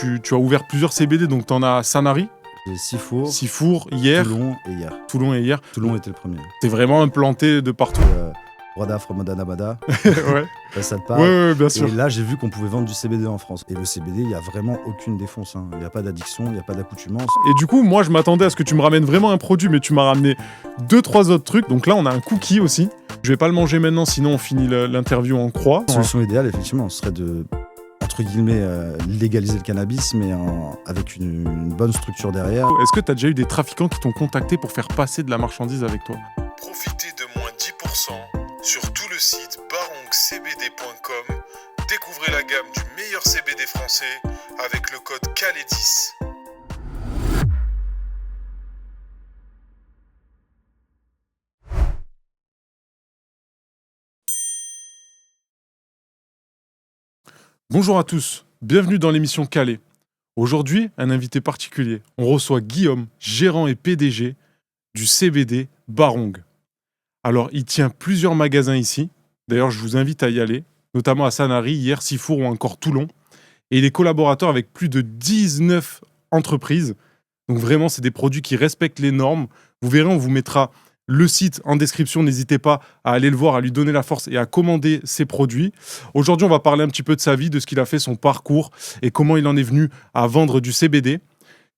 Tu as ouvert plusieurs CBD, donc tu en as à Sanary, J'ai Sifour, Sifour, hier, Toulon et hier. Toulon et hier. Toulon était le premier. T'es vraiment implanté de partout. Rwanda, Fromadana, Bada, Ouais, ça te ouais, parle. ouais, bien sûr. Et là, j'ai vu qu'on pouvait vendre du CBD en France. Et le CBD, il n'y a vraiment aucune défonce. Il n'y a pas d'addiction, il n'y a pas d'accoutumance. Et du coup, moi, je m'attendais à ce que tu me ramènes vraiment un produit, mais tu m'as ramené 2-3 autres trucs. Donc là, on a un cookie aussi. Je vais pas le manger maintenant, sinon on finit l'interview en croix. La solution idéale, effectivement, ce serait de, entre guillemets, légaliser le cannabis, mais avec une bonne structure derrière. Est-ce que tu as déjà eu des trafiquants qui t'ont contacté pour faire passer de la marchandise avec toi? Profitez de moins 10% sur tout le site barongcbd.com. Découvrez la gamme du meilleur CBD français avec le code CALET10. Bonjour à tous, bienvenue dans l'émission Calais. Aujourd'hui, un invité particulier. On reçoit Guillaume, gérant et PDG du CBD Barong. Alors, il tient plusieurs magasins ici. D'ailleurs, je vous invite à y aller, notamment à Sanary, hier, Sifour ou encore Toulon. Et il est collaborateur avec plus de 19 entreprises. Donc vraiment, c'est des produits qui respectent les normes. Vous verrez, on vous mettra le site en description. N'hésitez pas à aller le voir, à lui donner la force et à commander ses produits. Aujourd'hui, on va parler un petit peu de sa vie, de ce qu'il a fait, son parcours et comment il en est venu à vendre du CBD.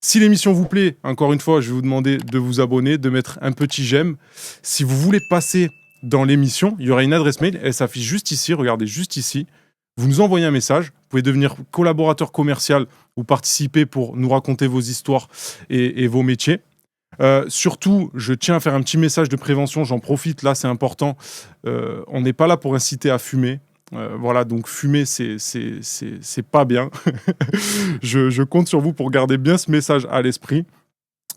Si l'émission vous plaît, encore une fois, je vais vous demander de vous abonner, de mettre un petit j'aime. Si vous voulez passer dans l'émission, il y aura une adresse mail, elle s'affiche juste ici, regardez juste ici. Vous nous envoyez un message, vous pouvez devenir collaborateur commercial ou participer pour nous raconter vos histoires et vos métiers. Surtout, je tiens à faire un petit message de prévention, j'en profite, là c'est important. On n'est pas là pour inciter à fumer. Voilà, donc fumer, c'est pas bien. je compte sur vous pour garder bien ce message à l'esprit.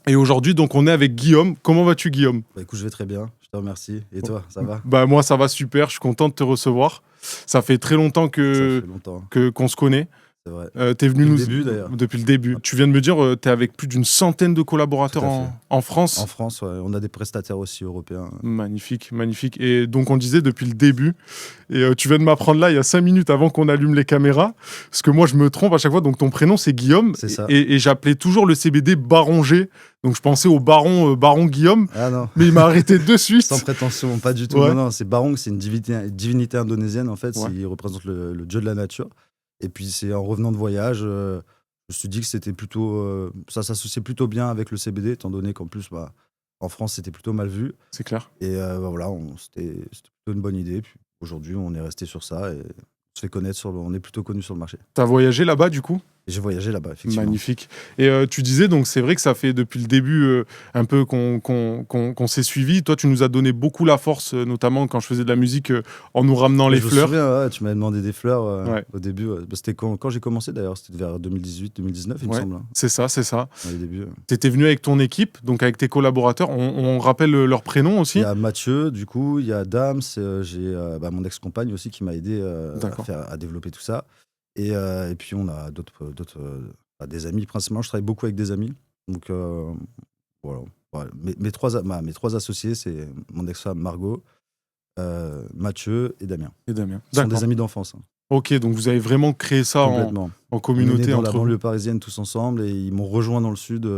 Et aujourd'hui, donc, on est avec Guillaume. Comment vas-tu, Guillaume? Bah, écoute, je vais très bien, je te remercie. Et toi, ça va? Bah, moi, ça va super, je suis content de te recevoir. Ça fait très longtemps Ça fait longtemps, qu'on se connaît. c'est vrai. T'es venu Depuis nous... le début, d'ailleurs. Depuis le début. Tu viens de me dire, t'es avec plus d'une centaine de collaborateurs Tout à fait. en France. En France, ouais, on a des prestataires aussi européens. Magnifique, magnifique. Et donc, on disait depuis le début. Et tu viens de m'apprendre là, il y a 5 minutes avant qu'on allume les caméras. Parce que moi, je me trompe à chaque fois. Donc, ton prénom, c'est Guillaume. C'est ça. Et j'appelais toujours le CBD Baronger. Donc, je pensais au baron Guillaume. Ah non, Mais il m'a arrêté de suite. sans prétention, pas du tout. Ouais. Non, non, c'est Barong, c'est une divinité indonésienne, en fait. Ouais. Il représente le dieu de la nature. Et puis, c'est en revenant de voyage, je me suis dit que c'était plutôt. Ça s'associait plutôt bien avec le CBD, étant donné qu'en plus, en France, c'était plutôt mal vu. C'est clair. Et voilà, c'était plutôt une bonne idée. Puis aujourd'hui, on est resté sur ça et on se fait connaître, on est plutôt connu sur le marché. T'as voyagé là-bas, du coup? Et j'ai voyagé là-bas, effectivement. Magnifique. Et tu disais, donc c'est vrai que ça fait depuis le début un peu qu'on s'est suivis. Toi, tu nous as donné beaucoup la force, notamment quand je faisais de la musique, en nous ramenant les Je me fleurs. souviens, ouais, tu m'avais demandé des fleurs Ouais. au début. Ouais. Bah, c'était quand j'ai commencé d'ailleurs, c'était vers 2018-2019, il me Ouais. semble. C'est ça, c'est ça. Dans les débuts. T'étais venu avec ton équipe, donc avec tes collaborateurs. On rappelle leurs prénoms aussi. Il y a Mathieu, du coup, il y a Dams, j'ai mon ex-compagne aussi qui m'a aidé D'accord. à développer tout ça. Et puis on a d'autres des amis, principalement. Je travaille beaucoup avec des amis. Donc voilà. Ouais. Mes trois associés, c'est mon ex-femme Margot, Mathieu et Damien. Et Damien. Ce sont D'accord. des amis d'enfance. Ok, donc vous avez vraiment créé ça Complètement. en On est communauté nés dans la entre vous. banlieue parisienne tous ensemble et ils m'ont rejoint dans le sud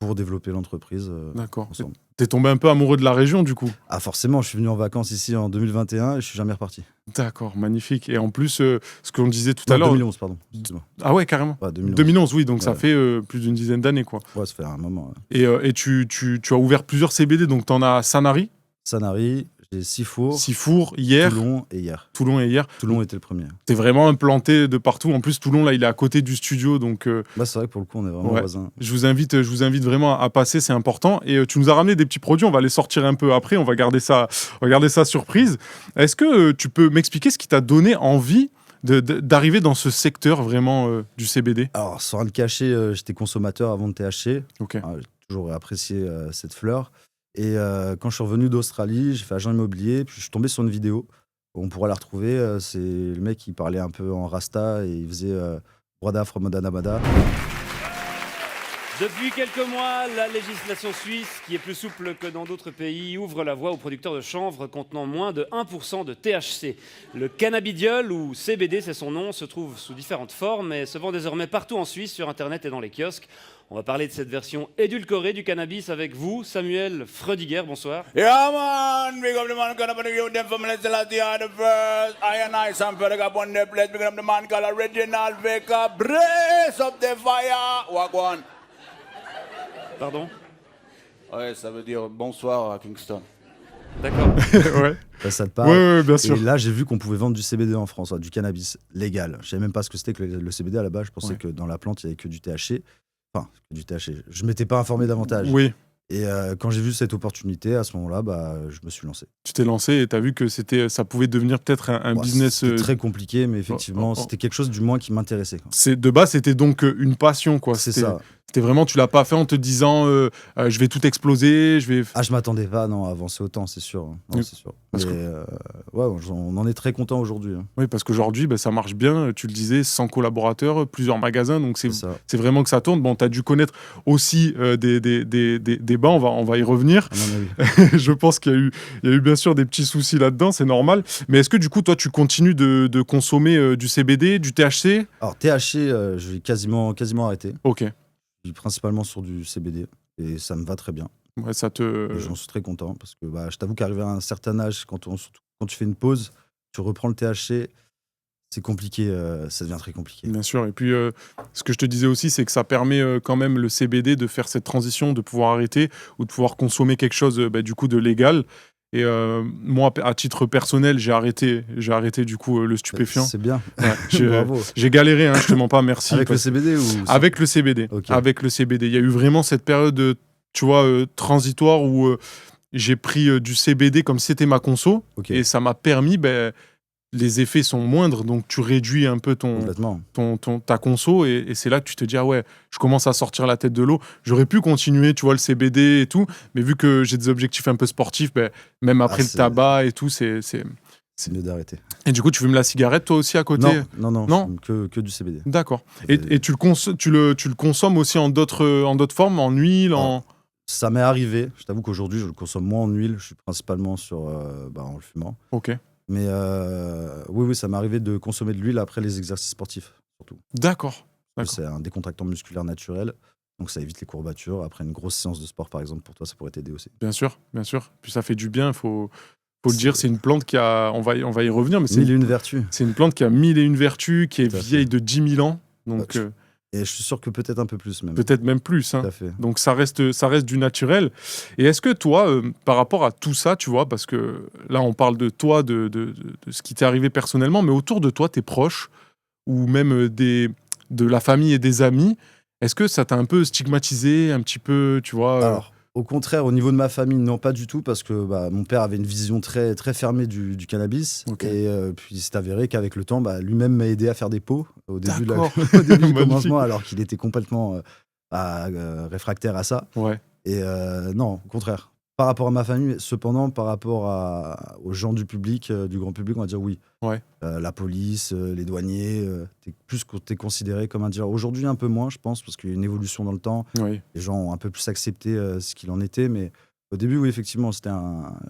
pour développer l'entreprise D'accord. ensemble. T'es tombé un peu amoureux de la région, du coup. Ah forcément, je suis venu en vacances ici en 2021 et je suis jamais reparti. D'accord, magnifique. Et en plus, ce qu'on disait tout à Non, l'heure. 2011, pardon. Excuse-moi. Ah ouais, carrément. Ouais, 2011. 2011, oui, donc ça Ouais. fait plus d'une dizaine d'années, quoi. Ouais, ça fait un moment. Ouais. Et tu as ouvert plusieurs CBD, donc t'en as à Sanary, Sanary, j'ai Sifour, Sifour, hier, Toulon et hier. Toulon et hier. Toulon était le premier. T'es vraiment implanté de partout. En plus, Toulon, là, il est à côté du studio, donc Bah, c'est vrai que pour le coup, on est vraiment Ouais. voisins. je vous invite vraiment à passer, c'est important. Et tu nous as ramené des petits produits, on va les sortir un peu après, on va garder ça surprise. Est-ce que tu peux m'expliquer ce qui t'a donné envie d'arriver dans ce secteur vraiment du CBD? Alors, sans rien le cacher, j'étais consommateur avant de THC. Ok. J'ai toujours apprécié cette fleur. Et quand je suis revenu d'Australie, j'ai fait agent immobilier, puis je suis tombé sur une vidéo. On pourra la retrouver. C'est le mec qui parlait un peu en rasta et il faisait Brada from Bada. Depuis quelques mois, la législation suisse, qui est plus souple que dans d'autres pays, ouvre la voie aux producteurs de chanvre contenant moins de 1% de THC. Le cannabidiol, ou CBD c'est son nom, se trouve sous différentes formes et se vend désormais partout en Suisse, sur Internet et dans les kiosques. On va parler de cette version édulcorée du cannabis avec vous, Samuel Freudiger, bonsoir. Yeah, man, big up the man, gonna put you them from Let's Lati on the first. I and I, some fella got one place, big up the man called Original Baker. Brace up the fire. Walk one. Pardon? Ouais, ça veut dire bonsoir à Kingston. D'accord. Ouais. Ça te parle. Ouais, bien sûr. Et là, j'ai vu qu'on pouvait vendre du CBD en France, du cannabis légal. Je savais même pas ce que c'était que le CBD à la base. Je pensais que dans la plante, il y avait que du THC. Enfin, que du THC. Je m'étais pas informé davantage. Oui, Et quand j'ai vu cette opportunité, à ce moment-là, je me suis lancé. tu t'es lancé et tu as vu que ça pouvait devenir peut-être un business. C'était très compliqué, mais effectivement, c'était quelque chose du moins qui m'intéressait. Quoi. De base, c'était donc une passion, quoi. C'est C'était- ça. C'était vraiment, tu l'as pas fait en te disant je vais tout exploser, je vais. Ah, je m'attendais pas à avancer autant, c'est sûr. Non, Oui. c'est sûr. Parce Mais, ouais, on en est très content aujourd'hui. Hein. Oui, parce qu'aujourd'hui, ça marche bien. Tu le disais, 100 collaborateurs, plusieurs magasins, donc C'est ça. c'est vraiment que ça tourne. Bon, tu as dû connaître aussi des bas, on va y revenir. À mon avis. Je pense qu'il y a eu bien sûr des petits soucis là-dedans, c'est normal. Mais est-ce que du coup, toi, tu continues de consommer du CBD, du THC? Alors, THC, je vais quasiment arrêter. Ok. Je suis principalement sur du CBD et ça me va très bien. Ouais, ça te. Et j'en suis très content parce que je t'avoue qu'arriver à un certain âge, surtout quand tu fais une pause, tu reprends le THC, c'est compliqué, ça devient très compliqué. Bien sûr. Et puis, ce que je te disais aussi, c'est que ça permet quand même le CBD de faire cette transition, de pouvoir arrêter ou de pouvoir consommer quelque chose du coup de légal. Et moi, à titre personnel, j'ai arrêté du coup le stupéfiant. C'est bien. Ouais, Bravo. j'ai galéré, hein, je te mens pas, merci. Avec le CBD ou Avec le CBD. Ok. Avec le CBD. Il y a eu vraiment cette période, tu vois, transitoire où j'ai pris du CBD comme si c'était ma conso. Ok. Et ça m'a permis, les effets sont moindres, donc tu réduis un peu Complètement. ta conso et c'est là que tu te dis, ah ouais, je commence à sortir la tête de l'eau. J'aurais pu continuer, tu vois, le CBD et tout, mais vu que j'ai des objectifs un peu sportifs, même après le c'est- tabac et tout, c'est... C'est mieux d'arrêter. Et du coup, tu fumes la cigarette toi aussi à côté? Non, Non. je fume que du CBD. D'accord. Et tu le consommes aussi en d'autres formes, en huile, en... Ça m'est arrivé. Je t'avoue qu'aujourd'hui, je le consomme moins en huile. Je suis principalement en le fumant. Ok. Mais oui, ça m'est arrivé de consommer de l'huile après les exercices sportifs, surtout. D'accord. D'accord. C'est un décontractant musculaire naturel. Donc ça évite les courbatures. Après une grosse séance de sport, par exemple, pour toi, ça pourrait t'aider aussi. Bien sûr, bien sûr. Puis ça fait du bien, faut le dire, c'est une plante qui a... On va y revenir, mais Mille et une vertus. c'est une plante qui a 1000 et une vertus, qui est Tout à fait. vieille de 10 000 ans. Donc Et je suis sûr que peut-être un peu plus même. peut-être même plus. Hein. Tout à fait. Donc ça reste du naturel. Et est-ce que toi, par rapport à tout ça, tu vois, parce que là on parle de toi, de ce qui t'est arrivé personnellement, mais autour de toi, tes proches, ou même de la famille et des amis, est-ce que ça t'a un peu stigmatisé, un petit peu, tu vois Alors, au contraire, au niveau de ma famille, non, pas du tout, parce que mon père avait une vision très, très fermée du cannabis. Ok. Et puis, il s'est avéré qu'avec le temps, lui-même m'a aidé à faire des pots au début, D'accord. au début du Magnifique. commencement, alors qu'il était complètement réfractaire à ça. Ouais, Et non, au contraire. Par rapport à ma famille, cependant, par rapport aux gens du public, du grand public, on va dire oui. Ouais. La police, les douaniers, t'es considéré comme un dealer. Aujourd'hui, un peu moins, je pense, parce qu'il y a une évolution dans le temps. oui. Les gens ont un peu plus accepté ce qu'il en était, mais au début, oui, effectivement,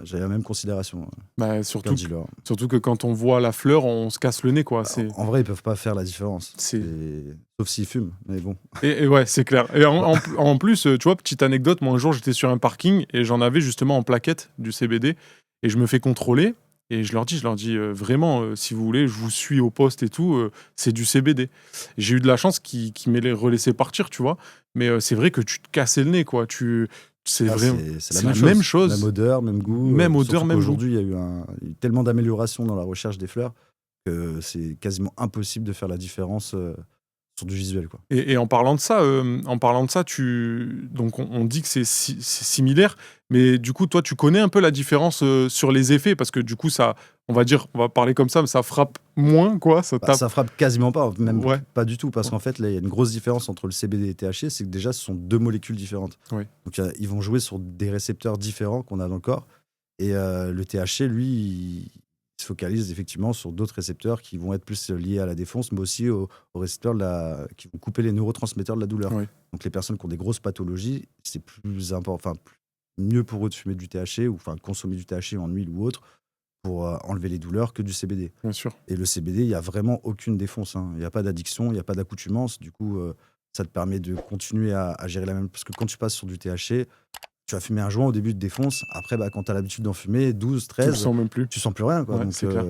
j'avais la même considération qu'un Surtout dealer. que quand on voit la fleur, on se casse le nez, quoi. En vrai, ils peuvent pas faire la différence. C'est- Sauf s'ils fument, mais bon. Et ouais, c'est clair. Et en plus, tu vois, petite anecdote, moi un jour j'étais sur un parking et j'en avais justement en plaquette du CBD et je me fais contrôler et je leur dis vraiment, si vous voulez, je vous suis au poste et tout, c'est du CBD. Et j'ai eu de la chance qu'ils m'aient relaissé partir, tu vois, mais c'est vrai que tu te cassais le nez, quoi. C'est vraiment. C'est la même chose. Même odeur, même goût. Même odeur, même Aujourd'hui, il y a eu tellement d'améliorations dans la recherche des fleurs que c'est quasiment impossible de faire la différence sur du visuel, quoi. Et en parlant de ça, donc on dit que c'est similaire, mais du coup, toi, tu connais un peu la différence sur les effets, parce que du coup, ça, on va parler comme ça, mais ça frappe moins, quoi. Ça tape. Ça frappe quasiment pas, même Ouais. pas du tout, parce qu'en fait, là, il y a une grosse différence entre le CBD et le THC, c'est que déjà, ce sont deux molécules différentes. Oui. Donc, ils vont jouer sur des récepteurs différents qu'on a dans le corps. Et le THC, lui, se focalisent effectivement sur d'autres récepteurs qui vont être plus liés à la défonce, mais aussi aux récepteurs qui vont couper les neurotransmetteurs de la douleur. Oui. Donc les personnes qui ont des grosses pathologies, c'est plus important, mieux pour eux de fumer du THC ou consommer du THC en huile ou autre pour enlever les douleurs que du CBD. Bien sûr. Et le CBD, il n'y a vraiment aucune défonce. Il n'y a pas d'addiction, il n'y a pas d'accoutumance. Du coup, ça te permet de continuer à gérer la même. Parce que quand tu passes sur du THC, tu vas fumer un joint au début de défonce. Après, quand tu as l'habitude d'en fumer, 12, Tu le 13, sens même plus. tu sens plus rien. Quoi. Ouais, Donc, c'est clair.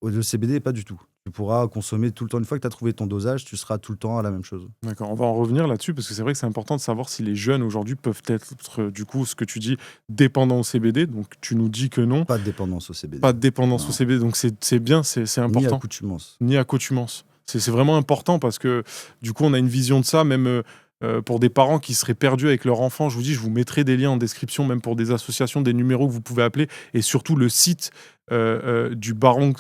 le CBD, pas du tout. Tu pourras consommer tout le temps. Une fois que tu as trouvé ton dosage, tu seras tout le temps à la même chose. D'accord, on va en revenir là-dessus parce que c'est vrai que c'est important de savoir si les jeunes aujourd'hui peuvent être, du coup, ce que tu dis, dépendants au CBD. Donc tu nous dis que non. Pas de dépendance au CBD. Pas de dépendance Non. au CBD, donc c'est bien, c'est Ni important. accoutumance. Ni accoutumance. C'est vraiment important parce que du coup, on a une vision de ça, même pour des parents qui seraient perdus avec leur enfant. Je vous dis, je vous mettrai des liens en description, même pour des associations, des numéros que vous pouvez appeler et surtout le site du Barong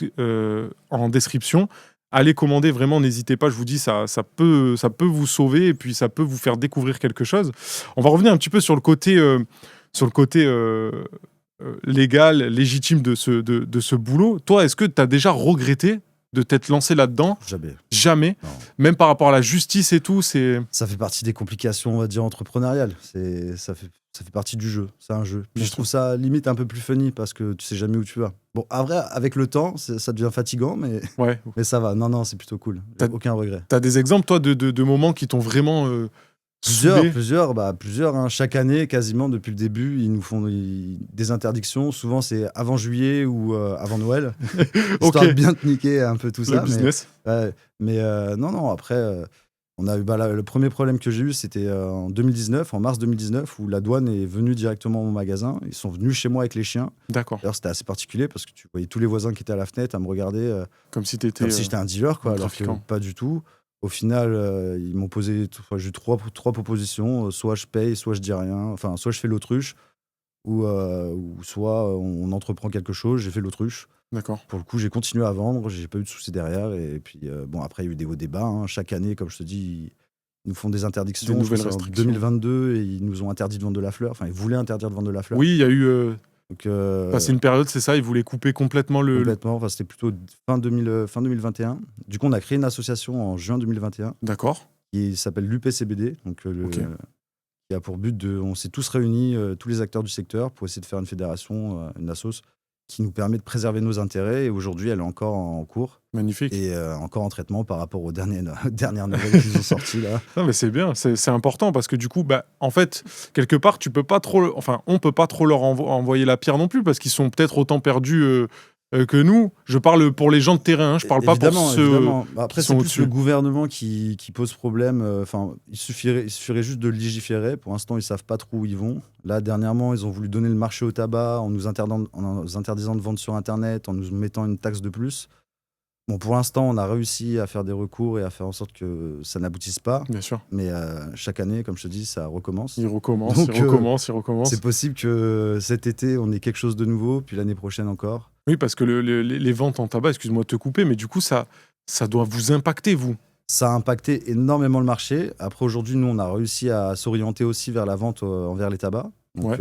en description. Allez commander, vraiment, n'hésitez pas. Je vous dis, ça peut vous sauver et puis ça peut vous faire découvrir quelque chose. On va revenir un petit peu sur le côté, légal, légitime de ce boulot. Toi, est-ce que tu as déjà regretté de t'être lancé là-dedans? Jamais. Jamais. Non. Même par rapport à la justice et tout, c'est... Ça fait partie des complications, on va dire, entrepreneuriales. Ça fait partie du jeu. C'est un jeu. Puis Bien je trouve ça limite un peu plus funny parce que tu sais jamais où tu vas. Bon, à vrai, avec le temps, ça devient fatigant, Ouais. mais ça va. Non, c'est plutôt cool. T'as- Aucun regret. T'as des exemples, toi, de moments qui t'ont vraiment saoulé? Plusieurs. Hein. Chaque année, quasiment depuis le début, ils nous font des interdictions. Souvent, c'est avant juillet ou avant Noël, histoire de bien te niquer un peu tout Le ça. business. Non. Après, on a eu le premier problème que j'ai eu, c'était en mars 2019, où la douane est venue directement au magasin. Ils sont venus chez moi avec les chiens. D'accord. D'ailleurs, c'était assez particulier parce que tu voyais tous les voisins qui étaient à la fenêtre à me regarder Comme si t'étais... comme si j'étais un dealer, quoi, un alors que trafiquant. pas du tout. Au final, ils m'ont posé, j'ai eu trois propositions. Soit je paye, soit je dis rien. Enfin, soit je fais l'autruche, ou soit on entreprend quelque chose. J'ai fait l'autruche. D'accord. Pour le coup, j'ai continué à vendre. J'ai pas eu de soucis derrière. Et puis, après, il y a eu des hauts débats. Hein. Chaque année, comme je te dis, ils nous font des interdictions. Des nouvelles Je crois que c'est restrictions. En 2022, et ils nous ont interdit de vendre de la fleur. Enfin, ils voulaient interdire de vendre de la fleur. Oui, il y a eu... Donc, c'est une période, c'est ça, ils voulaient couper complètement le... complètement. Enfin, c'était plutôt fin 2021. Du coup, on a créé une association en juin 2021. D'accord. Qui s'appelle l'UPCBD, donc Ok. qui a pour but on s'est tous réunis, tous les acteurs du secteur, pour essayer de faire une fédération, une assos, qui nous permet de préserver nos intérêts. Et aujourd'hui, elle est encore en cours Magnifique. et encore en traitement par rapport aux dernières nouvelles qu'ils ont sorties là. Non, mais c'est bien, c'est important parce que du coup, en fait, quelque part, tu peux pas trop, on peut pas trop leur envoyer la pierre non plus parce qu'ils sont peut-être autant perdus que nous. Je parle pour les gens de terrain, hein, je parle pas pour ceux. Évidemment. Après, qui c'est sont plus au-dessus. le gouvernement qui pose problème. Enfin, il suffirait juste de légiférer. Pour l'instant, ils savent pas trop où ils vont. Là, dernièrement, ils ont voulu donner le marché au tabac en nous interdisant de vendre sur Internet, en nous mettant une taxe de plus. Bon, pour l'instant, on a réussi à faire des recours et à faire en sorte que ça n'aboutisse pas. Bien sûr. Mais chaque année, comme je te dis, ça recommence. Ils recommencent, Donc, ils recommencent. C'est possible que cet été, on ait quelque chose de nouveau, puis l'année prochaine encore. Oui, parce que les ventes en tabac, excuse-moi de te couper, mais du coup, ça doit vous impacter, vous. Ça a impacté énormément le marché. Après, aujourd'hui, nous, on a réussi à s'orienter aussi vers la vente envers les tabacs. Donc, Ouais.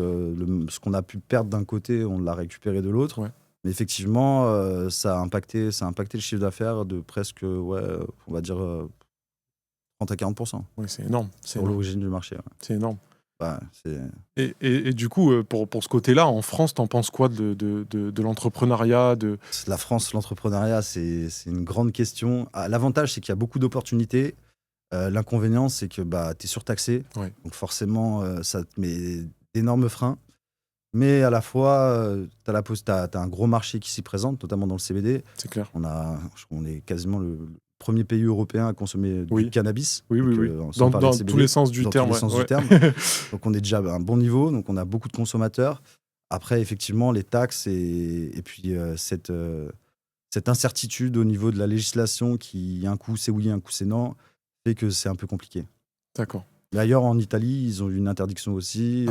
Ce qu'on a pu perdre d'un côté, on l'a récupéré de l'autre. Ouais. Mais effectivement, ça a impacté le chiffre d'affaires de presque, on va dire, 30 à 40% Oui, c'est énorme. C'est sur énorme. l'origine du marché. Ouais. C'est énorme. C'est- Et du coup, pour ce côté-là, en France, t'en penses quoi de l'entrepreneuriat La France, l'entrepreneuriat, c'est une grande question. Ah, l'avantage, c'est qu'il y a beaucoup d'opportunités. L'inconvénient, c'est que tu es surtaxé. Ouais. Donc forcément, ça te met d'énormes freins. Mais à la fois, tu as un gros marché qui s'y présente, notamment dans le CBD. C'est clair. On est quasiment le premier pays européen à consommer Oui. du cannabis. Oui, Donc, oui. sans Dans parler de CBD, tous les sens du dans terme. tous les sens ouais. du terme. Donc on est déjà à un bon niveau, donc on a beaucoup de consommateurs. Après, effectivement, les taxes et puis cette incertitude au niveau de la législation qui, un coup c'est oui, un coup c'est non, fait que c'est un peu compliqué. D'accord. D'ailleurs, en Italie, ils ont eu une interdiction aussi.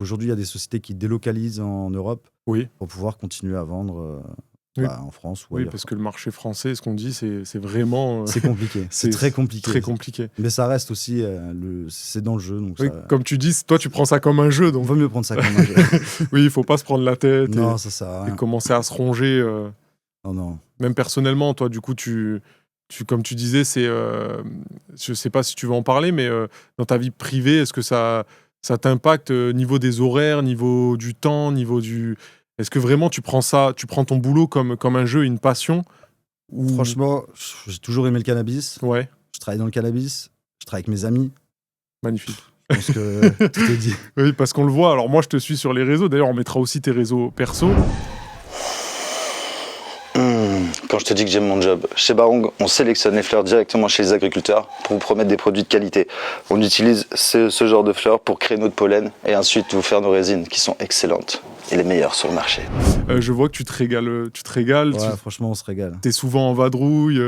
Aujourd'hui, il y a des sociétés qui délocalisent en Europe Oui. pour pouvoir continuer à vendre Oui. en France ou Oui, ailleurs. parce que le marché français, ce qu'on dit, c'est vraiment C'est compliqué. c'est C'est très compliqué. très compliqué. Mais ça reste aussi, c'est dans le jeu. Donc Oui, ça... comme tu dis, toi, tu prends ça comme un jeu. On Donc, vaut mieux prendre ça comme un jeu. oui, il faut pas se prendre la tête Non, ça sert à et rien. commencer à se ronger. Non. Même personnellement, toi, du coup, comme tu disais, je sais pas si tu veux en parler, mais dans ta vie privée, est-ce que ça t'impacte niveau des horaires, niveau du temps, Est-ce que vraiment tu prends ton boulot comme un jeu, une passion Franchement, j'ai toujours aimé le cannabis. Ouais, Je travaille dans le cannabis. Je travaille avec mes amis. magnifique. Je pense que tout est dit. Oui, parce qu'on le voit. Alors moi, je te suis sur les réseaux. D'ailleurs, on mettra aussi tes réseaux perso. Quand je te dis que j'aime mon job, chez Barong, on sélectionne les fleurs directement chez les agriculteurs pour vous promettre des produits de qualité. On utilise ce genre de fleurs pour créer notre pollen et ensuite vous faire nos résines qui sont excellentes et les meilleures sur le marché. Je vois que tu te régales. Ouais, franchement, on se régale. Tu es souvent en vadrouille.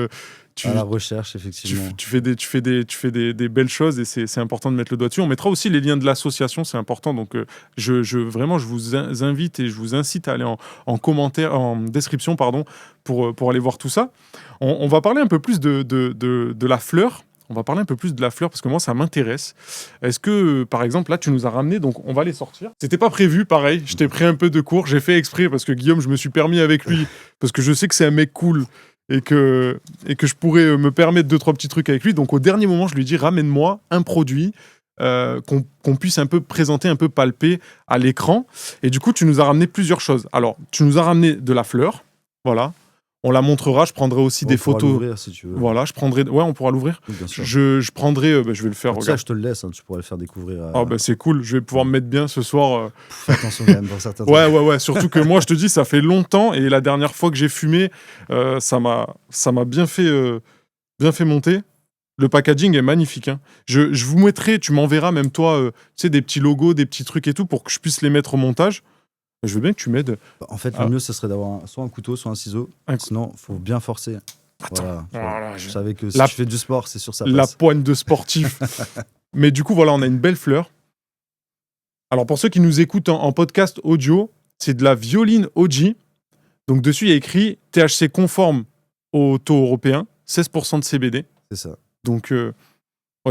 À la recherche, effectivement. Tu fais des belles choses et c'est important de mettre le doigt dessus. On mettra aussi les liens de l'association, c'est important. Donc, vraiment, je vous invite et je vous incite à aller en commentaire, en description, pardon, pour aller voir tout ça. On va parler un peu plus de la fleur. On va parler un peu plus de la fleur parce que moi, ça m'intéresse. Est-ce que, par exemple, là, tu nous as ramené, donc on va les sortir. C'était pas prévu, pareil. Je t'ai pris un peu de cours. J'ai fait exprès parce que Guillaume, je me suis permis avec lui parce que je sais que c'est un mec cool. Et que je pourrais me permettre 2-3 petits trucs avec lui. Donc au dernier moment, je lui dis ramène-moi un produit qu'on puisse un peu présenter, un peu palper à l'écran. Et du coup, tu nous as ramené plusieurs choses. Alors, tu nous as ramené de la fleur, voilà. On la montrera, je prendrai aussi des photos. L'ouvrir, si tu veux. Voilà, on pourra l'ouvrir. Oui, bien sûr. Je prendrai, je vais le faire. Pour ça, Regarde. je te le laisse, tu pourrais le faire découvrir. C'est cool, je vais pouvoir me mettre bien ce soir. Fais attention quand même dans certains trucs. Ouais, surtout que moi, je te dis, ça fait longtemps et la dernière fois que j'ai fumé, ça m'a bien fait monter. Le packaging est magnifique. Hein. Je vous mettrai, tu m'enverras même toi, des petits logos, des petits trucs et tout pour que je puisse les mettre au montage. Je veux bien que tu m'aides. En fait, le mieux, ce serait d'avoir soit un couteau, soit un ciseau. Sinon, il faut bien forcer. Attends, voilà, je savais que si tu fais du sport, c'est sûr ça la passe. poigne de sportif. Mais du coup, voilà, on a une belle fleur. Alors, pour ceux qui nous écoutent en podcast audio, c'est de la violine OG. Donc, dessus, il y a écrit THC conforme au taux européen, 16% de CBD. C'est ça. Donc,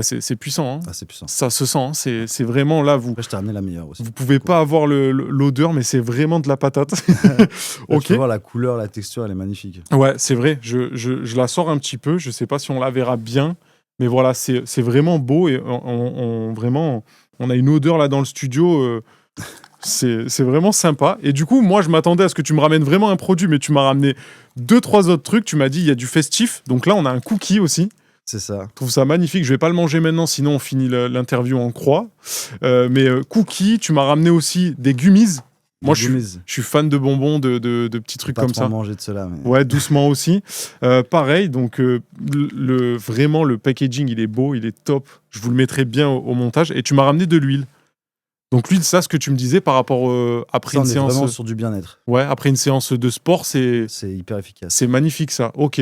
c'est puissant. Hein. Ah, c'est puissant. Ça se sent. Hein. C'est vraiment là, vous. Après, je t'ai ramené la meilleure aussi. Vous pouvez pas avoir l'odeur, mais c'est vraiment de la patate. Là, Ok. tu peux voir la couleur, la texture, elle est magnifique. Ouais, c'est vrai. Je la sors un petit peu. Je sais pas si on la verra bien, mais voilà, c'est vraiment beau et on a une odeur là dans le studio. C'est vraiment sympa. Et du coup, moi, je m'attendais à ce que tu me ramènes vraiment un produit, mais tu m'as ramené 2-3 autres trucs. Tu m'as dit il y a du festif. Donc là, on a un cookie aussi. C'est ça. Je trouve ça magnifique. Je vais pas le manger maintenant, sinon on finit l'interview en croix. Mais cookies, tu m'as ramené aussi des gummies. Moi, je suis fan de bonbons, de petits trucs comme ça. Pas trop manger de cela. Mais... Ouais, doucement aussi. Pareil, donc vraiment, le packaging, il est beau, il est top. Je vous le mettrai bien au montage. Et tu m'as ramené de l'huile. Donc l'huile, ça, ce que tu me disais par rapport après une séance... vraiment sur du bien-être. Ouais, après une séance de sport, c'est hyper efficace. C'est magnifique, ça. Ok.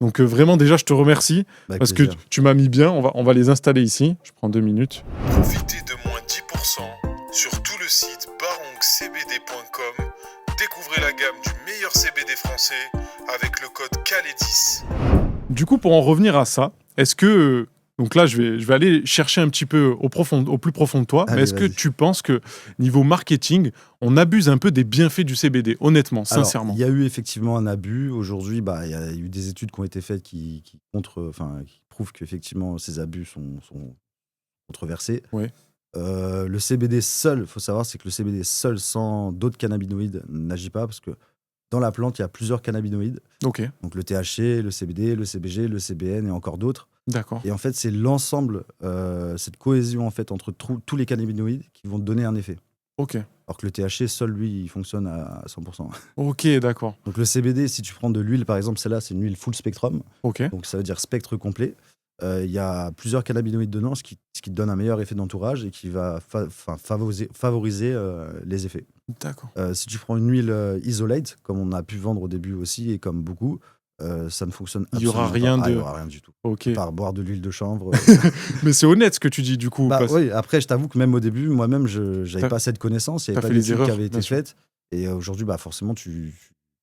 Donc vraiment, déjà, je te remercie parce que tu m'as mis bien. On va les installer ici. Je prends 2 minutes. Profitez de moins 10% sur tout le site barongcbd.com. Découvrez la gamme du meilleur CBD français avec le code CALET10. Du coup, pour en revenir à ça, est-ce que... Donc là, je vais aller chercher un petit peu au plus profond de toi. Allez, mais est-ce que tu penses que, niveau marketing, on abuse un peu des bienfaits du CBD, honnêtement, sincèrement? Il y a eu effectivement un abus. Aujourd'hui, il y a eu des études qui ont été faites qui prouvent qu'effectivement, ces abus sont controversés. Ouais. Le CBD seul, il faut savoir, c'est que le CBD seul, sans d'autres cannabinoïdes, n'agit pas parce que dans la plante, il y a plusieurs cannabinoïdes. Ok. Donc le THC, le CBD, le CBG, le CBN et encore d'autres. D'accord. Et en fait, c'est l'ensemble, cette cohésion en fait, entre tous les cannabinoïdes qui vont te donner un effet. Ok. Alors que le THC, seul, lui, il fonctionne à 100%. Ok, d'accord. Donc le CBD, si tu prends de l'huile, par exemple, celle-là, c'est une huile full spectrum. Ok. Donc ça veut dire spectre complet. Il y a plusieurs cannabinoïdes dedans, ce qui te donne un meilleur effet d'entourage et qui va favoriser les effets. D'accord. Si tu prends une huile isolate, comme on a pu vendre au début aussi et comme beaucoup, ça ne fonctionne Il y aura absolument rien pas. de... Il n'y aura rien du tout. Ok. Par boire de l'huile de chanvre. Mais c'est honnête ce que tu dis, du coup. Oui, après, je t'avoue que même au début, moi-même, je n'avais pas cette connaissance. Il n'y avait pas d'études qui avaient été faites. Et aujourd'hui, forcément, tu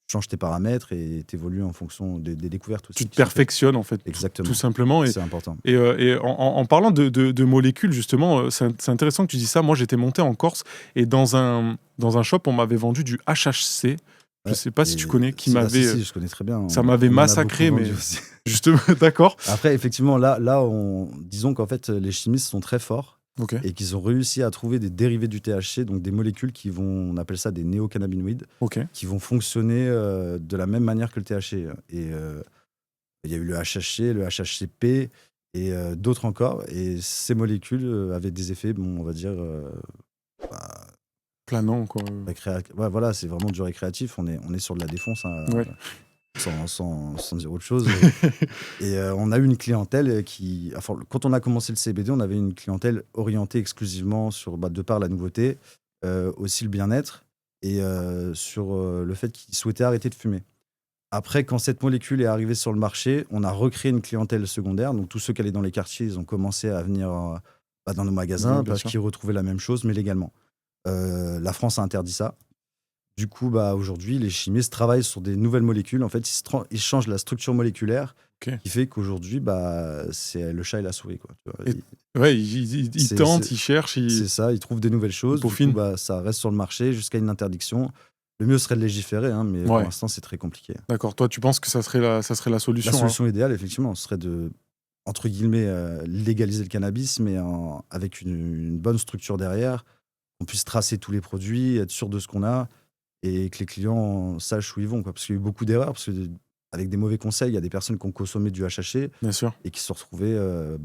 changes tes paramètres et tu évolues en fonction des découvertes aussi. Tu te perfectionnes, en fait. Exactement. Tout simplement. C'est important. Et en parlant de molécules, justement, c'est intéressant que tu dis ça. Moi, j'étais monté en Corse et dans un shop, on m'avait vendu du HHC. Je sais pas si Et tu connais, qui si, m'avait, si, je connais très bien. ça m'avait On en a massacré, beaucoup mais vendu aussi. justement, d'accord. Après, effectivement, disons qu'en fait, les chimistes sont très forts Ok, et qu'ils ont réussi à trouver des dérivés du THC, donc des molécules on appelle ça des néocannabinoïdes, ok, qui vont fonctionner de la même manière que le THC. Et il y a eu le HHC, le HHCP et d'autres encore. Et ces molécules avaient des effets, bon, on va dire, bah, planant, quoi. ouais, voilà, c'est vraiment du récréatif. On est sur de la défonce, hein, Ouais. sans dire autre chose. Et on a eu une clientèle enfin, quand on a commencé le CBD, on avait une clientèle orientée exclusivement sur, de par la nouveauté, aussi le bien-être et sur le fait qu'ils souhaitaient arrêter de fumer. Après, quand cette molécule est arrivée sur le marché, on a recréé une clientèle secondaire. Donc tous ceux qui allaient dans les quartiers, ils ont commencé à venir dans nos magasins Ouais, bien parce sûr. qu'ils retrouvaient la même chose, mais légalement. La France a interdit ça. Du coup, aujourd'hui, les chimistes travaillent sur des nouvelles molécules. En fait, ils changent la structure moléculaire Ok. qui fait qu'aujourd'hui, c'est le chat et la souris, quoi. Tu vois. Et- Ouais, ils C'est- tentent, c'est- ils cherchent, C'est ça, ils trouvent des nouvelles choses. Du peaufinent. coup, ça reste sur le marché jusqu'à une interdiction. Le mieux serait de légiférer, hein, mais pour Ouais. l'instant, c'est très compliqué. D'accord. Toi, tu penses que ça serait la La solution, hein. solution idéale, effectivement, ce serait de, entre guillemets, légaliser le cannabis, mais avec une bonne structure derrière, qu'on puisse tracer tous les produits, être sûr de ce qu'on a, et que les clients sachent où ils vont, quoi. Parce qu'il y a eu beaucoup d'erreurs, parce que avec des mauvais conseils, il y a des personnes qui ont consommé du HHC Bien sûr. et qui se sont retrouvées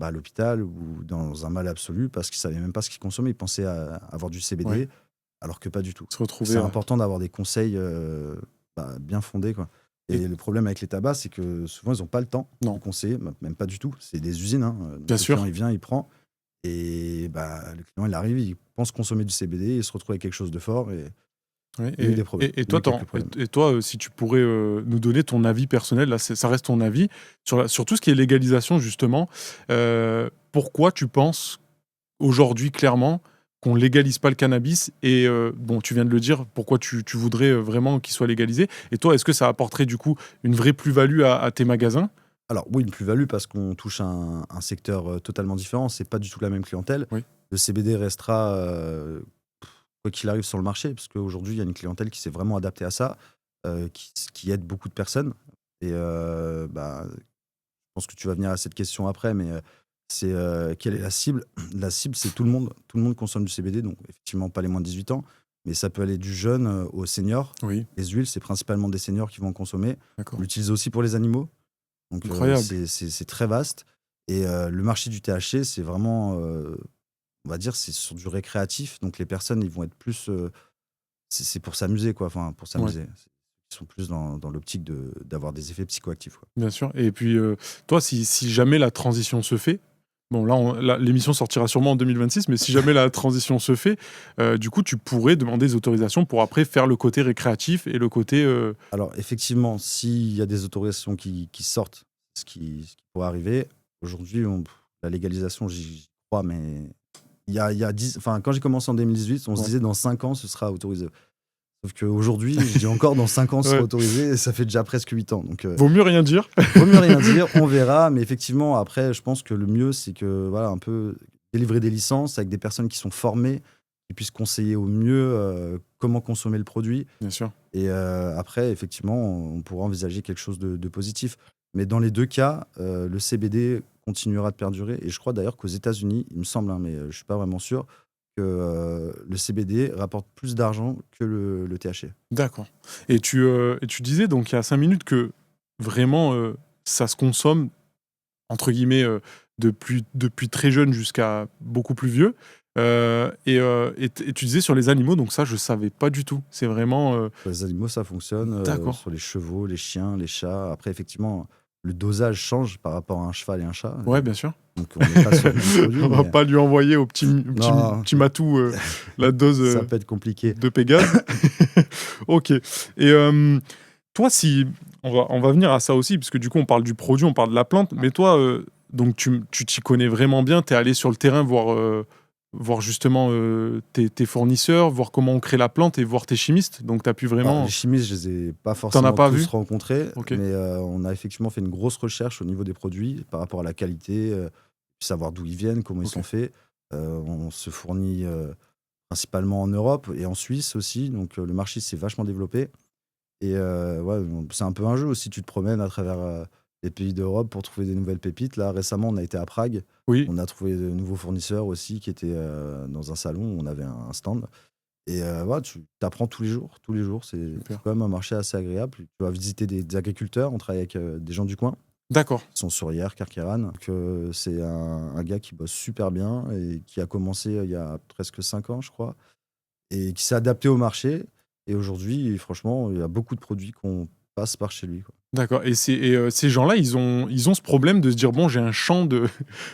à l'hôpital ou dans un mal absolu parce qu'ils ne savaient même pas ce qu'ils consommaient. Ils pensaient avoir du CBD, Ouais. alors que pas du tout. Se retrouver. C'est important d'avoir des conseils bien fondés, quoi. Et le problème avec les tabacs, c'est que souvent, ils n'ont pas le temps Non. de conseiller, même pas du tout. C'est des usines. Hein. Donc, Bien le sûr. client, il vient, il prend. Et le client, il arrive, il pense consommer du CBD, il se retrouve avec quelque chose de fort. Et Ouais, il y a eu des problèmes. et Il y a eu toi, quelques problèmes. si tu pourrais nous donner ton avis personnel, là, ça reste ton avis, sur tout ce qui est légalisation, justement, pourquoi tu penses aujourd'hui, clairement, qu'on légalise pas le cannabis et, bon, tu viens de le dire, pourquoi tu voudrais vraiment qu'il soit légalisé. Et toi, est-ce que ça apporterait, du coup, une vraie plus-value à tes magasins? Alors oui, une plus-value parce qu'on touche un secteur totalement différent. C'est pas du tout la même clientèle. Oui. Le CBD restera, quoi qu'il arrive, sur le marché, parce qu'aujourd'hui, il y a une clientèle qui s'est vraiment adaptée à ça, qui aide beaucoup de personnes. Et je pense que tu vas venir à cette question après, mais c'est quelle est la cible? La cible, c'est tout le monde. Tout le monde consomme du CBD, donc effectivement pas les moins de 18 ans, mais ça peut aller du jeune au senior. Oui, Les huiles, c'est principalement des seniors qui vont en consommer. d'accord. On l'utilise aussi pour les animaux. Donc Incroyable. c'est très vaste. Et le marché du THC, c'est vraiment, on va dire, c'est sur du récréatif. Donc les personnes, ils vont être plus, c'est pour s'amuser, quoi. Enfin, pour s'amuser. Ils sont plus dans l'optique d'avoir des effets psychoactifs, quoi. Bien sûr. Et puis, toi, si jamais la transition se fait, bon, là, l'émission sortira sûrement en 2026, mais si jamais la transition se fait, du coup, tu pourrais demander des autorisations pour après faire le côté récréatif et le côté. Alors effectivement, s'il y a des autorisations qui sortent, ce qui pourrait arriver, aujourd'hui, la légalisation, j'y crois, mais il y a 10, enfin, quand j'ai commencé en 2018, on se Ouais. disait dans 5 ans, ce sera autorisé. Sauf qu'aujourd'hui, je dis encore dans 5 ans, ce sera Ouais. autorisé, et ça fait déjà presque 8 ans. Donc, Vaut mieux rien dire. vaut mieux rien dire, on verra. Mais effectivement, après, je pense que le mieux, c'est que, voilà, un peu délivrer des licences avec des personnes qui sont formées, qui puissent conseiller au mieux comment consommer le produit. Bien sûr. Et après, effectivement, on pourra envisager quelque chose de positif. Mais dans les deux cas, le CBD continuera de perdurer. Et je crois d'ailleurs qu'aux États-Unis, il me semble, hein, mais je ne suis pas vraiment sûr, que le CBD rapporte plus d'argent que le THC. D'accord. Et tu disais donc il y a 5 minutes que vraiment ça se consomme, entre guillemets, depuis très jeune jusqu'à beaucoup plus vieux. Et tu disais sur les animaux, donc ça je savais pas du tout. C'est vraiment. Sur les animaux, ça fonctionne. D'accord. Sur les chevaux, les chiens, les chats. Après, effectivement, le dosage change par rapport à un cheval et un chat. Ouais, bien sûr. Donc, on n'est pas sur le même produit. On va mais pas lui envoyer au Non. petit matou la dose ça peut être compliqué. de Pégase. Ok. Et toi, si on va venir à ça aussi, parce que du coup on parle du produit, on parle de la plante, mais toi, donc tu t'y connais vraiment bien. T'es allé sur le terrain voir justement tes fournisseurs, voir comment on crée la plante et voir tes chimistes. Donc tu as pu vraiment. Les chimistes, je les ai pas forcément pas tous vu rencontrés, Ok. mais on a effectivement fait une grosse recherche au niveau des produits par rapport à la qualité, savoir d'où ils viennent, comment ils Ok. sont faits. On se fournit principalement en Europe et en Suisse aussi, donc le marché s'est vachement développé. Et ouais, c'est un peu un jeu aussi. Tu te promènes à travers les pays d'Europe pour trouver des nouvelles pépites. Là, récemment, on a été à Prague. Oui, On a trouvé de nouveaux fournisseurs aussi qui étaient dans un salon où on avait un stand. Et ouais, tu apprends tous les jours. Tous les jours, c'est Super. quand même un marché assez agréable. Tu vas visiter des agriculteurs. On travaille avec des gens du coin. d'accord. Ils sont sur hier, Carqueiranne. Donc, c'est un gars qui bosse super bien et qui a commencé il y a presque 5 ans, je crois, et qui s'est adapté au marché. Et aujourd'hui, franchement, il y a beaucoup de produits qu'on passe par chez lui, quoi. D'accord. Et ces gens-là, ils ont ce problème de se dire bon, j'ai un champ de.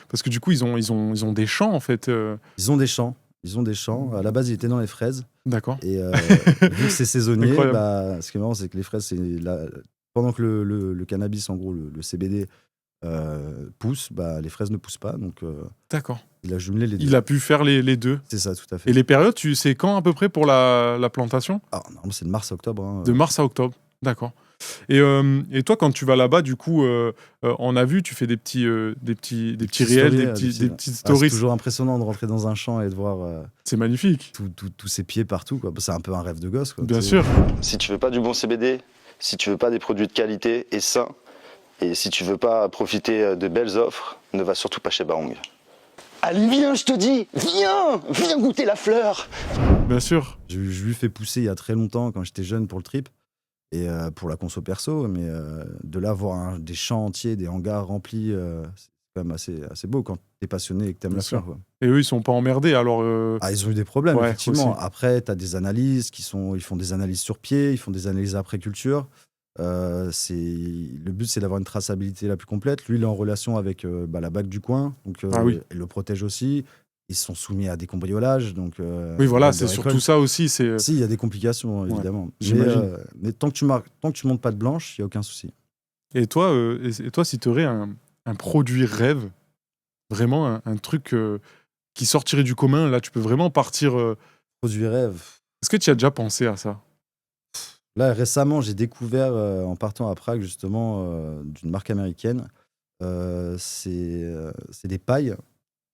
Parce que du coup, ils ont des champs, en fait. Ils ont des champs. Ils ont des champs. À la base, ils étaient dans les fraises. D'accord. Et vu que c'est saisonnier, Incroyable. bah, ce qui est marrant, c'est que les fraises, pendant que le cannabis, en gros, le CBD, pousse, bah, les fraises ne poussent pas. Donc, D'accord. il a jumelé les deux. Il a pu faire les deux. C'est ça, tout à fait. Et les périodes, tu sais quand à peu près pour la plantation? Ah, non, c'est de mars à octobre, hein. De mars à octobre. D'accord. Et toi, quand tu vas là-bas, du coup, on a vu, tu fais des petits réels, stories, des petites c'est stories. toujours impressionnant de rentrer dans un champ et de voir C'est magnifique. tous ces pieds partout, quoi. C'est un peu un rêve de gosse, quoi. Bien C'est- sûr. Si tu veux pas du bon CBD, si tu veux pas des produits de qualité et sains, et si tu veux pas profiter de belles offres, ne va surtout pas chez Barong. Allez, viens, je te dis, viens goûter la fleur. Bien sûr. Je lui fais pousser il y a très longtemps, quand j'étais jeune, pour le trip et pour la conso perso, mais de là voir des champs entiers, des hangars remplis, c'est quand même assez beau quand t'es passionné et que t'aimes Bien la sûr. fleur, quoi. Et eux, ils sont pas emmerdés. Alors, Ah, ils ont eu des problèmes, Ouais, effectivement. aussi. Après, t'as des analyses ils font des analyses sur pied, ils font des analyses après culture. Le but, c'est d'avoir une traçabilité la plus complète. Lui, il est en relation avec la BAC du coin, donc Ah oui. il le protège aussi. Ils sont soumis à des cambriolages, donc oui, voilà, de c'est récolte. surtout ça aussi. C'est Si, il y a des complications, évidemment. j'imagine. Mais tant que tu montes pas de blanche, il n'y a aucun souci. Et toi, si tu aurais un produit rêve, vraiment un truc qui sortirait du commun, là, tu peux vraiment partir. Produit rêve. Est-ce que tu as déjà pensé à ça? Là, récemment, j'ai découvert, en partant à Prague, justement, d'une marque américaine. C'est des pailles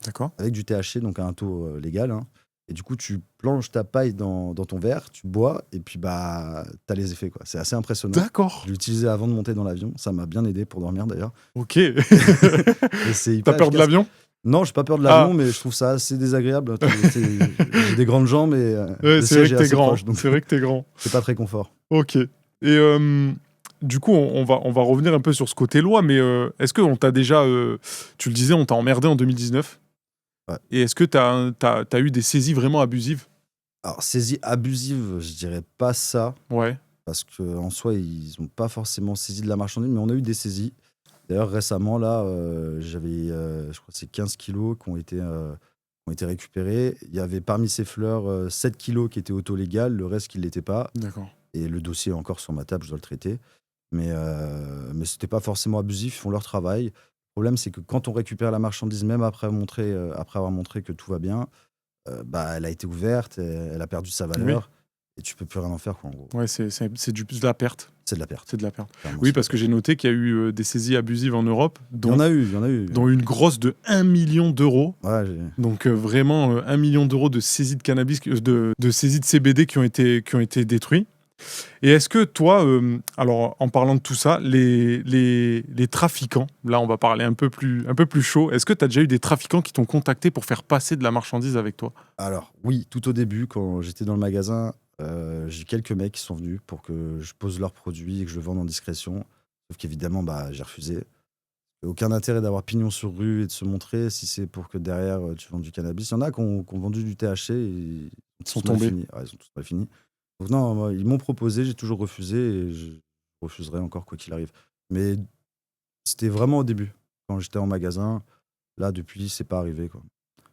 D'accord. avec du THC, donc à un taux légal, hein. Et du coup, tu plonges ta paille dans ton verre, tu bois, et puis bah, t'as les effets, quoi. C'est assez impressionnant. D'accord. Je l'ai utilisé avant de monter dans l'avion. Ça m'a bien aidé pour dormir, d'ailleurs. Ok. Et c'est T'as hyper peur de efficace. l'avion? Non, j'ai pas peur de l'avion, Ah. mais je trouve ça assez désagréable. J'ai des grandes jambes, et Ouais, le c'est vrai siège que est t'es assez grand. proche, donc C'est vrai que t'es grand. c'est pas très confort. Ok. Et du coup, on va revenir un peu sur ce côté loi, mais est-ce qu'on t'a déjà. Tu le disais, on t'a emmerdé en 2019. Ouais. Et est-ce que t'as eu des saisies vraiment abusives? Alors, saisie abusive, je dirais pas ça, Ouais. parce qu'en soi, ils n'ont pas forcément saisi de la marchandise, mais on a eu des saisies. D'ailleurs, récemment, là, j'avais, je crois que c'est 15 kilos qui ont été récupérés. Il y avait parmi ces fleurs 7 kilos qui étaient auto-légales, le reste qui ne l'était pas. D'accord. Et le dossier est encore sur ma table, je dois le traiter. Mais c'était pas forcément abusif, ils font leur travail. Le problème, c'est que quand on récupère la marchandise, même après avoir montré que tout va bien, bah, elle a été ouverte, elle a perdu sa valeur, et tu peux plus rien en faire, quoi, en gros. Ouais, c'est de la perte. C'est de la perte. C'est de la perte. Clairement, Oui, c'est parce de que la j'ai noté qu'il y a eu des saisies abusives en Europe, perte. Il y en a eu. dont une grosse de 1 million d'euros. Ouais, Donc vraiment 1 million d'euros de saisie de cannabis, de saisie de CBD qui ont été détruits. Et est-ce que toi, alors en parlant de tout ça, les trafiquants, là on va parler un peu plus chaud, est-ce que tu as déjà eu des trafiquants qui t'ont contacté pour faire passer de la marchandise avec toi? Alors, oui, tout au début, quand j'étais dans le magasin, j'ai eu quelques mecs qui sont venus pour que je pose leurs produits et que je vende en discrétion. Sauf qu'évidemment, bah, j'ai refusé. Aucun intérêt d'avoir pignon sur rue et de se montrer si c'est pour que derrière tu vends du cannabis. Il y en a qui ont vendu du THC et ils sont tous mal tombés. fini. Ouais, ils ont tous mal fini. Donc non, moi, ils m'ont proposé, j'ai toujours refusé et je refuserai encore quoi qu'il arrive. Mais c'était vraiment au début, quand j'étais en magasin. Là, depuis, c'est pas arrivé, quoi.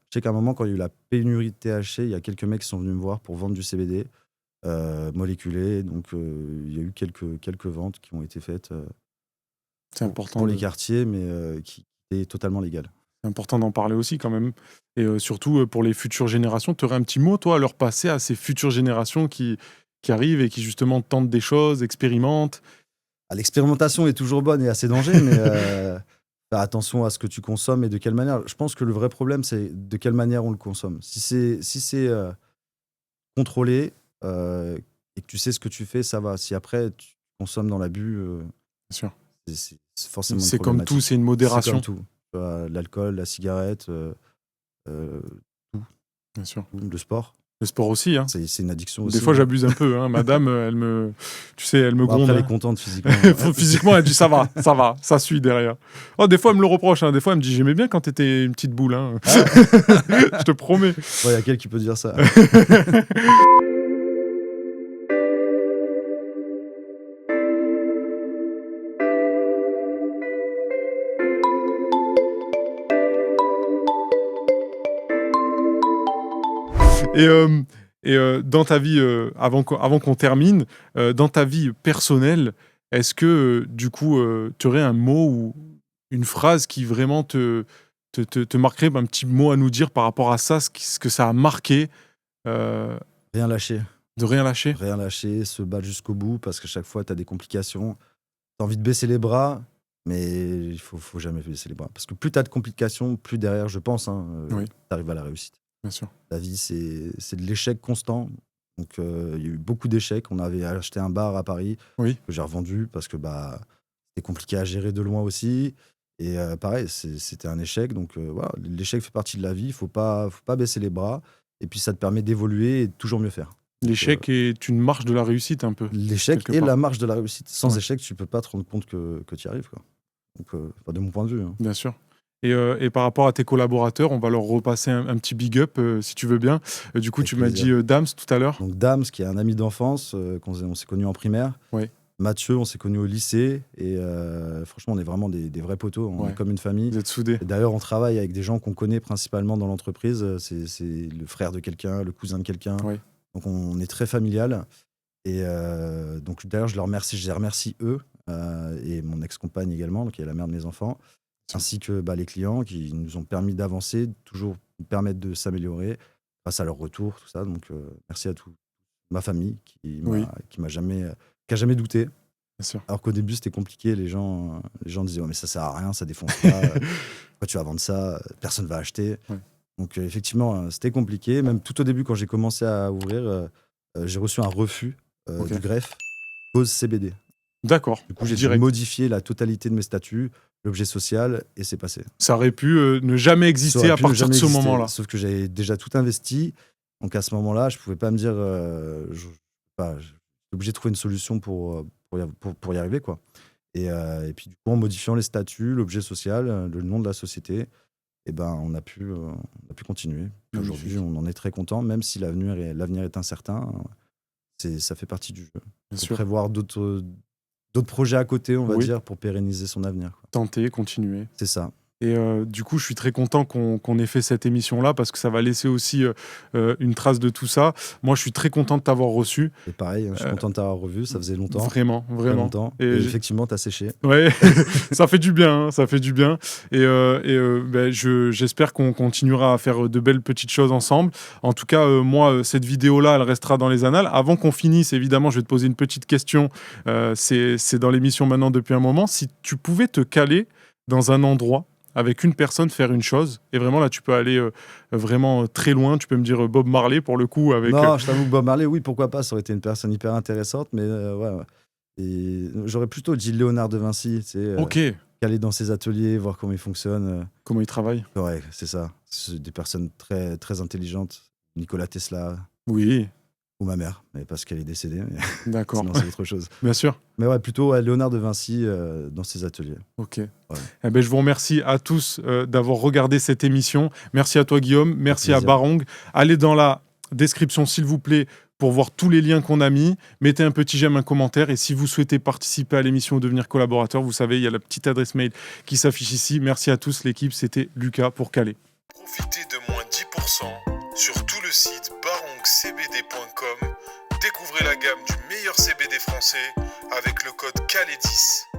Je sais qu'à un moment, quand il y a eu la pénurie de THC, il y a quelques mecs qui sont venus me voir pour vendre du CBD moléculé. Donc, il y a eu quelques ventes qui ont été faites C'est important. pour les quartiers, mais qui étaient totalement légales. C'est important d'en parler aussi quand même. Et surtout pour les futures générations, tu aurais un petit mot, toi, à leur passer à ces futures générations qui arrivent et qui justement tentent des choses, expérimentent. Ah, l'expérimentation est toujours bonne et assez danger, mais faire attention à ce que tu consommes et de quelle manière. Je pense que le vrai problème, c'est de quelle manière on le consomme. Si c'est contrôlé, et que tu sais ce que tu fais, ça va. Si après tu consommes dans l'abus, Bien sûr. c'est forcément une C'est comme tout, problématique. c'est une modération. C'est comme tout. Tu vois, l'alcool, la cigarette, Bien sûr. le sport, Le sport aussi. Hein. c'est une addiction aussi. Des fois, j'abuse un peu. Hein. Madame, elle me Bon, gronde. après, elle est Hein. contente physiquement. Physiquement, elle dit ça va, ça suit derrière. Oh, des fois, elle me le reproche. Hein. Des fois, elle me dit j'aimais bien quand t'étais une petite boule. Hein. Je te promets. Il y a quelqu'un qui peut dire ça. Dans ta vie, avant qu'on termine, dans ta vie personnelle, est-ce que du coup, tu aurais un mot ou une phrase qui vraiment te marquerait, un petit mot à nous dire par rapport à ça, ce que ça a marqué, Rien lâcher. de rien lâcher? Rien lâcher, se battre jusqu'au bout parce qu'à chaque fois, tu as des complications. Tu as envie de baisser les bras, mais il faut jamais baisser les bras. Parce que plus tu as de complications, plus derrière, je pense, Oui. tu arrives à la réussite. Bien sûr. La vie, c'est de l'échec constant. Donc, il y a eu beaucoup d'échecs. On avait acheté un bar à Paris Oui. que j'ai revendu parce que c'était compliqué à gérer de loin aussi. Et pareil, c'était un échec. Donc, voilà, l'échec fait partie de la vie. Faut pas baisser les bras. Et puis, ça te permet d'évoluer et de toujours mieux faire. L'échec est une marche de la réussite un peu. L'échec quelque est part. la marche de la réussite. Sans Ouais. échec, tu peux pas te rendre compte que tu y arrives, quoi. Donc, de mon point de vue. Hein. Bien sûr. Et par rapport à tes collaborateurs, on va leur repasser un petit big up, si tu veux bien. Du coup, Avec tu m'as plaisir. dit Dams tout à l'heure. Donc, Dams, qui est un ami d'enfance, on s'est connus en primaire. Ouais. Mathieu, on s'est connus au lycée. Et franchement, on est vraiment des vrais potos. On Ouais. est comme une famille. Vous êtes soudés. Et d'ailleurs, on travaille avec des gens qu'on connaît principalement dans l'entreprise. C'est le frère de quelqu'un, le cousin de quelqu'un. Ouais. Donc, on est très familial. Et donc, d'ailleurs, je les remercie eux et mon ex-compagne également, qui est la mère de mes enfants, ainsi que les clients qui nous ont permis d'avancer, toujours nous permettre de s'améliorer grâce à leur retour, tout ça. Donc, merci à toute ma famille qui a jamais douté. Bien sûr. Alors qu'au début, c'était compliqué. Les gens disaient mais ça sert à rien, ça défonce pas. Pourquoi tu vas vendre ça? Personne va acheter. Ouais. Donc, effectivement, c'était compliqué. Même tout au début, quand j'ai commencé à ouvrir, j'ai reçu un refus Ok. du greffe cause CBD. D'accord. Du coup, j'ai dû Direct. modifier la totalité de mes statuts, l'objet social, et c'est passé. Ça aurait pu ne jamais Ça exister aurait à pu ne partir de jamais ce exister, moment-là. Sauf que j'avais déjà tout investi. Donc, à ce moment-là, je pouvais pas me dire j'étais obligé de trouver une solution pour y arriver, quoi. Et puis, du coup, en modifiant les statuts, l'objet social, le nom de la société, on a pu continuer. Puis aujourd'hui, on en est très content, même si l'avenir est incertain. Ça fait partie du jeu. Bien Faut sûr. prévoir d'autres projets à côté, on va Oui. dire, pour pérenniser son avenir, quoi. Tenter, continuer. C'est ça. Et du coup, je suis très content qu'on ait fait cette émission-là parce que ça va laisser aussi une trace de tout ça. Moi, je suis très content de t'avoir reçu. Et pareil, je suis content de t'avoir revu, ça faisait longtemps. Vraiment, Très vraiment. longtemps. Et Et j'ai- effectivement, t'as séché. Ouais, ça fait du bien, hein, ça fait du bien. Et j'espère qu'on continuera à faire de belles petites choses ensemble. En tout cas, moi, cette vidéo-là, elle restera dans les annales. Avant qu'on finisse, évidemment, je vais te poser une petite question. C'est dans l'émission maintenant depuis un moment. Si tu pouvais te caler dans un endroit avec une personne, faire une chose, et vraiment là, tu peux aller vraiment très loin. Tu peux me dire Bob Marley pour le coup. Avec, Non, je t'avoue que Bob Marley, oui, pourquoi pas, ça aurait été une personne hyper intéressante, mais ouais. Et j'aurais plutôt dit Léonard de Vinci, tu sais, Ok, aller dans ses ateliers, voir comment il fonctionne. comment il travaille? Ouais, c'est ça. C'est des personnes très, très intelligentes. Nicolas Tesla Oui, ou ma mère, mais parce qu'elle est décédée. Mais d'accord, sinon, c'est autre chose. bien sûr. Mais ouais, plutôt Léonard de Vinci dans ses ateliers. Ok. Eh ben, je vous remercie à tous d'avoir regardé cette émission. Merci à toi, Guillaume. Merci à plaisir. Barong. Allez dans la description, s'il vous plaît, pour voir tous les liens qu'on a mis. Mettez un petit j'aime, un commentaire. Et si vous souhaitez participer à l'émission ou devenir collaborateur, vous savez, il y a la petite adresse mail qui s'affiche ici. Merci à tous, l'équipe. C'était Lucas pour Calais. Profitez de moins 10% sur tout le site barongcbd.com. Découvrez la gamme du meilleur CBD français avec le code CALES10.